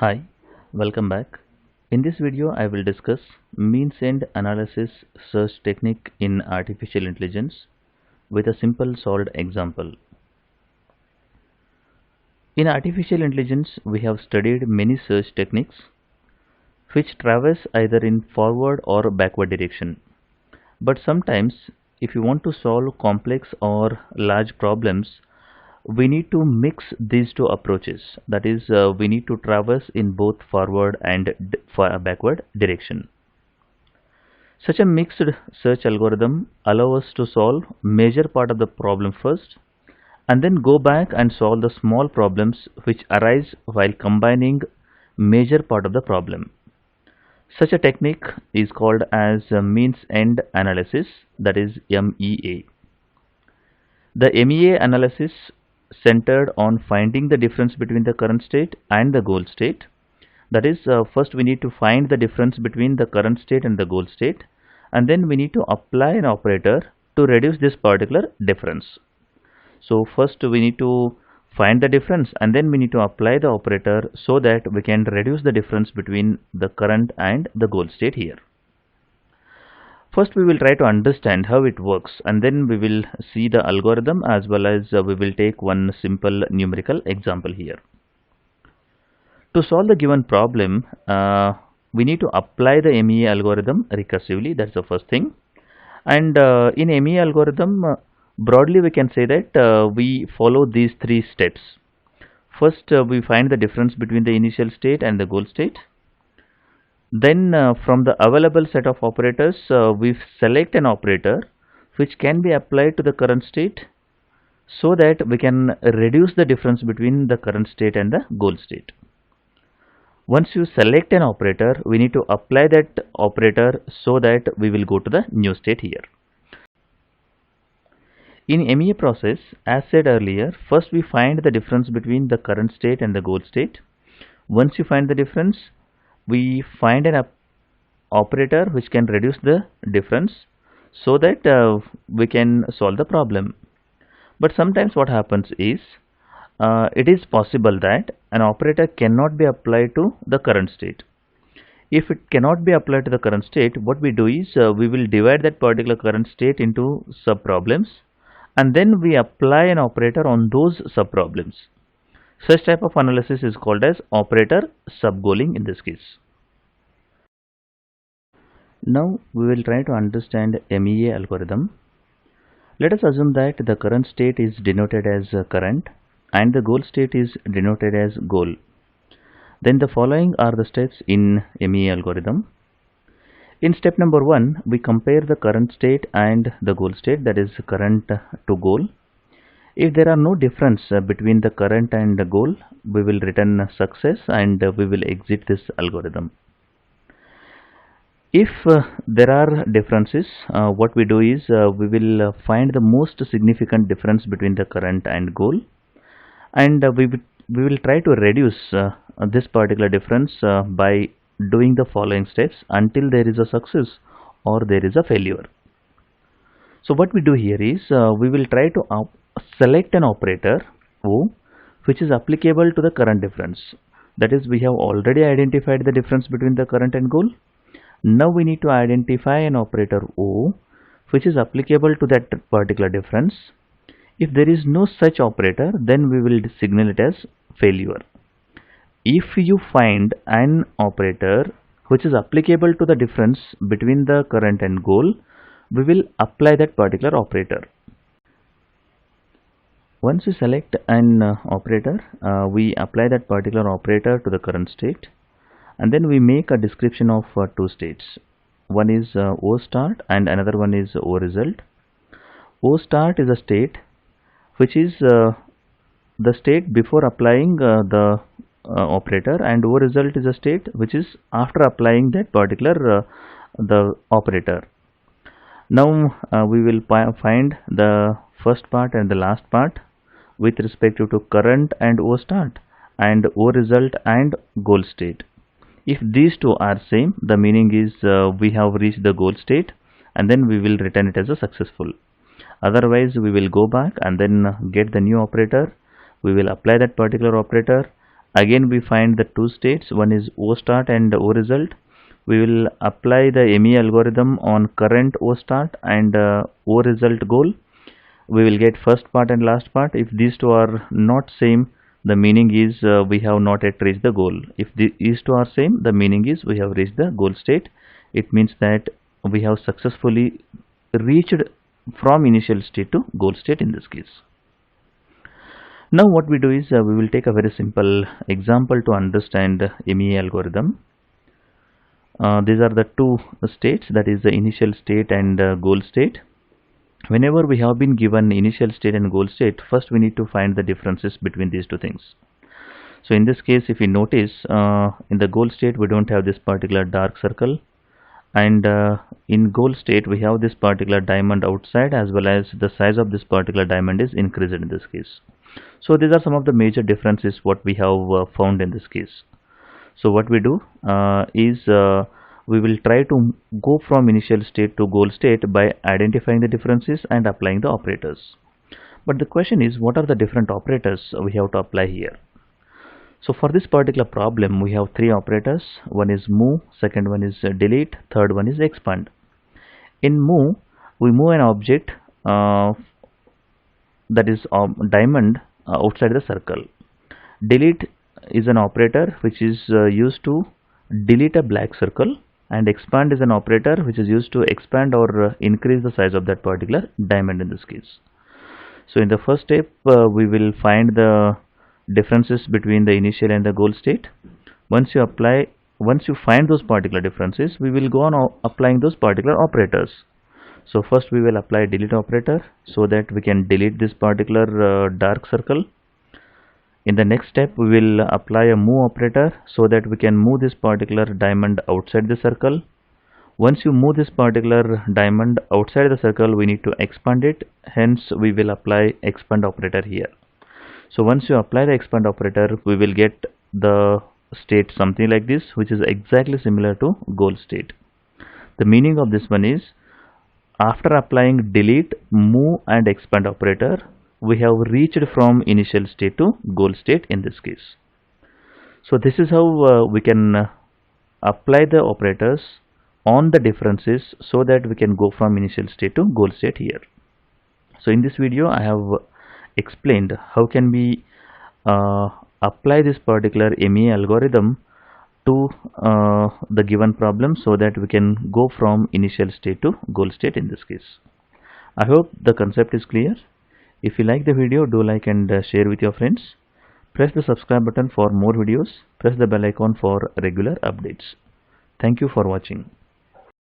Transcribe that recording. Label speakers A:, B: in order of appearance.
A: Hi, welcome back. In this video, I will discuss means end analysis search technique in artificial intelligence with a simple solved example. In artificial intelligence, we have studied many search techniques which traverse either in forward or backward direction. But sometimes, if you want to solve complex or large problems, we need to mix these two approaches. That is, we need to traverse in both forward and backward direction. Such a mixed search algorithm allows us to solve major part of the problem first and then go back and solve the small problems which arise while combining major part of the problem. Such a technique is called as means end analysis, that is MEA. The MEA analysis centered on finding the difference between the current state and the goal state. That is, first we need to find the difference between the current state and the goal state, and then we need to apply an operator to reduce this particular difference. So first we need to find the difference and then we need to apply the operator so that we can reduce the difference between the current and the goal state here. First we will try to understand how it works, and then we will see the algorithm as well as we will take one simple numerical example here. To solve the given problem, we need to apply the MEA algorithm recursively. That's the first thing. And in MEA algorithm, broadly we can say that we follow these three steps. First, we find the difference between the initial state and the goal state. Then from the available set of operators, we select an operator which can be applied to the current state so that we can reduce the difference between the current state and the goal state. Once you select an operator, we need to apply that operator so that we will go to the new state here. In MEA process, as said earlier, first we find the difference between the current state and the goal state. Once you find the difference, we find an operator which can reduce the difference so that we can solve the problem. But sometimes what happens is it is possible that an operator cannot be applied to the current state. If it cannot be applied to the current state, what we do is we will divide that particular current state into sub problems and then we apply an operator on those sub problems. Such type of analysis is called as operator subgoaling in this case. Now we will try to understand MEA algorithm. Let us assume that the current state is denoted as current and the goal state is denoted as goal. Then the following are the steps in MEA algorithm. In step number 1, we compare the current state and the goal state, that is current to goal. If there are no difference between the current and the goal, we will return success and we will exit this algorithm. If there are differences, what we do is we will find the most significant difference between the current and goal, and we will try to reduce this particular difference by doing the following steps until there is a success or there is a failure. So what we do here is we will try to select an operator O which is applicable to the current difference. That is, we have already identified the difference between the current and goal. Now we need to identify an operator O which is applicable to that particular difference. If there is no such operator, then we will signal it as failure. If you find an operator which is applicable to the difference between the current and goal, we will apply that particular operator. Once we select an operator, we apply that particular operator to the current state, and then we make a description of two states. One is O start and another one is O result. O start is a state which is the state before applying the operator, and O result is a state which is after applying that particular the operator. Now we will find the first part and the last part with respect to current and O start and O result and goal state. If these two are same, the meaning is we have reached the goal state and then we will return it as a successful. Otherwise we will go back and then get the new operator. We will apply that particular operator Again we find the two states, one is O start and O result. We will apply the ME algorithm on current O start and O result goal. We will get first part and last part. If these two are not same, the meaning is we have not yet reached the goal. If these two are same, the meaning is we have reached the goal state. It means that we have successfully reached from initial state to goal state in this case. Now what we do is we will take a very simple example to understand MEA algorithm. These are the two states, that is the initial state and goal state. Whenever we have been given initial state and goal state, first we need to find the differences between these two things. So in this case, if you notice, in the goal state we don't have this particular dark circle, and in goal state we have this particular diamond outside, as well as the size of this particular diamond is increased in this case. So these are some of the major differences what we have found in this case. So what we do is we will try to go from initial state to goal state by identifying the differences and applying the operators. But the question is, what are the different operators we have to apply here? So for this particular problem we have three operators. One is move, second one is delete, third one is expand. In move, we move an object that is diamond outside the circle. Delete is an operator which is used to delete a black circle, and expand is an operator which is used to expand or increase the size of that particular diamond in this case. So in the first step we will find the differences between the initial and the goal state. Once you find those particular differences, we will go on applying those particular operators. So first we will apply delete operator so that we can delete this particular dark circle. In the next step we will apply a move operator so that we can move this particular diamond outside the circle. Once you move this particular diamond outside the circle, we need to expand it, hence we will apply expand operator here. So once you apply the expand operator, we will get the state something like this, which is exactly similar to goal state. The meaning of this one is, after applying delete, move and expand operator, we have reached from initial state to goal state in this case. So this is how we can apply the operators on the differences so that we can go from initial state to goal state here. So in this video I have explained how can we apply this particular MEA algorithm to the given problem so that we can go from initial state to goal state in this case. I hope the concept is clear. If you like the video, do like and share with your friends. Press the subscribe button for more videos. Press the bell icon for regular updates. Thank you for watching.